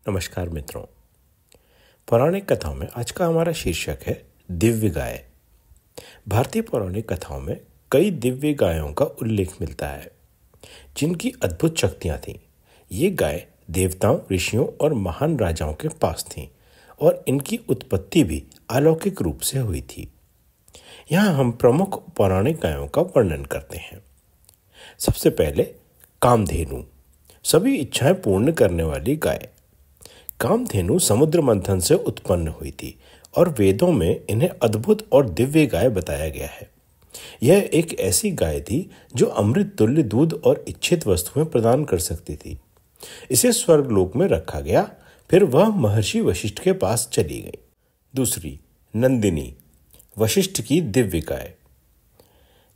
नमस्कार मित्रों। पौराणिक कथाओं में आज का हमारा शीर्षक है दिव्य गाय। भारतीय पौराणिक कथाओं में कई दिव्य गायों का उल्लेख मिलता है जिनकी अद्भुत शक्तियां थीं। ये गाय देवताओं, ऋषियों और महान राजाओं के पास थीं और इनकी उत्पत्ति भी अलौकिक रूप से हुई थी। यहाँ हम प्रमुख पौराणिक गायों का वर्णन करते हैं। सबसे पहले कामधेनु, सभी इच्छाएं पूर्ण करने वाली गाय। कामधेनु समुद्र मंथन से उत्पन्न हुई थी और वेदों में इन्हें अद्भुत और दिव्य गाय बताया गया है। यह एक ऐसी गाय थी जो अमृत तुल्य दूध और इच्छित वस्तुएं प्रदान कर सकती थी। इसे स्वर्गलोक में रखा गया, फिर वह महर्षि वशिष्ठ के पास चली गई। दूसरी, नंदिनी, वशिष्ठ की दिव्य गाय।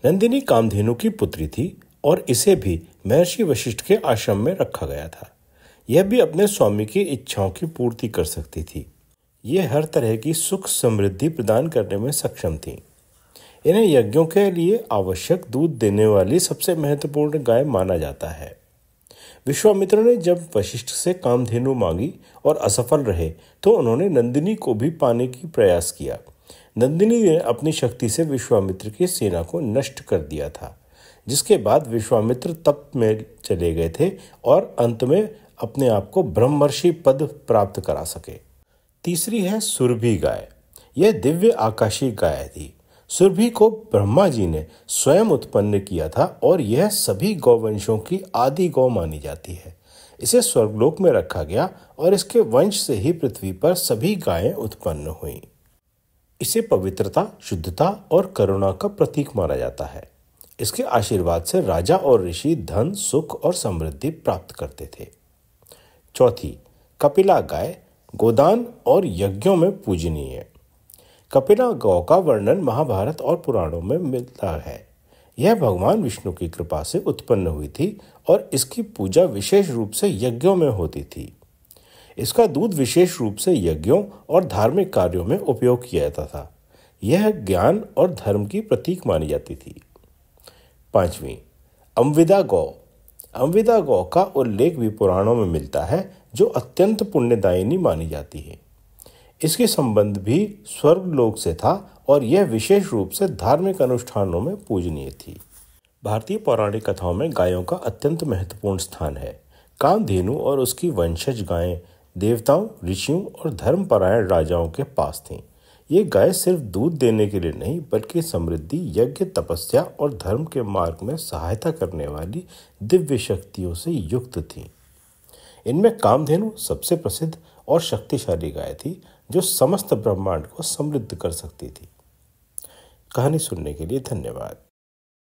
नंदिनी कामधेनु की पुत्री थी और इसे भी महर्षि वशिष्ठ के आश्रम में रखा गया था। यह भी अपने स्वामी की इच्छाओं की पूर्ति कर सकती थी। यह हर तरह की सुख समृद्धि प्रदान करने में सक्षम थी। इन्हें यज्ञों के लिए आवश्यक दूध देने वाली सबसे महत्वपूर्ण गाय माना जाता है। विश्वामित्र ने जब वशिष्ठ से कामधेनु मांगी और असफल रहे तो उन्होंने नंदिनी को भी पाने की प्रयास किया। नंदिनी ने अपनी शक्ति से विश्वामित्र की सेना को नष्ट कर दिया था, जिसके बाद विश्वामित्र तप में चले गए थे और अंत में अपने आप को ब्रह्मर्षि पद प्राप्त करा सके। तीसरी है सुरभि गाय। यह दिव्य आकाशीय गाय थी। सुरभि को ब्रह्मा जी ने स्वयं उत्पन्न किया था और यह सभी गौवंशों की आदि गौ मानी जाती है। इसे स्वर्गलोक में रखा गया और इसके वंश से ही पृथ्वी पर सभी गायें उत्पन्न हुईं। इसे पवित्रता, शुद्धता और करुणा का प्रतीक माना जाता है। इसके आशीर्वाद से राजा और ऋषि धन, सुख और समृद्धि प्राप्त करते थे। चौथी, कपिला गाय, गोदान और यज्ञों में पूजनीय। कपिला गौ का वर्णन महाभारत और पुराणों में मिलता है। यह भगवान विष्णु की कृपा से उत्पन्न हुई थी और इसकी पूजा विशेष रूप से यज्ञों में होती थी। इसका दूध विशेष रूप से यज्ञों और धार्मिक कार्यों में उपयोग किया जाता था। यह ज्ञान और धर्म की प्रतीक मानी जाती थी। पांचवी, अमविदा गौ। अमविदा गौ का उल्लेख भी पुराणों में मिलता है, जो अत्यंत पुण्यदायिनी मानी जाती है। इसके संबंध भी स्वर्गलोक से था और यह विशेष रूप से धार्मिक अनुष्ठानों में पूजनीय थी। भारतीय पौराणिक कथाओं में गायों का अत्यंत महत्वपूर्ण स्थान है। कामधेनु और उसकी वंशज गायें देवताओं, ऋषियों और धर्मपरायण राजाओं के पास थीं। ये गाय सिर्फ दूध देने के लिए नहीं, बल्कि समृद्धि, यज्ञ, तपस्या और धर्म के मार्ग में सहायता करने वाली दिव्य शक्तियों से युक्त थीं। इनमें कामधेनु सबसे प्रसिद्ध और शक्तिशाली गाय थी, जो समस्त ब्रह्मांड को समृद्ध कर सकती थी। कहानी सुनने के लिए धन्यवाद।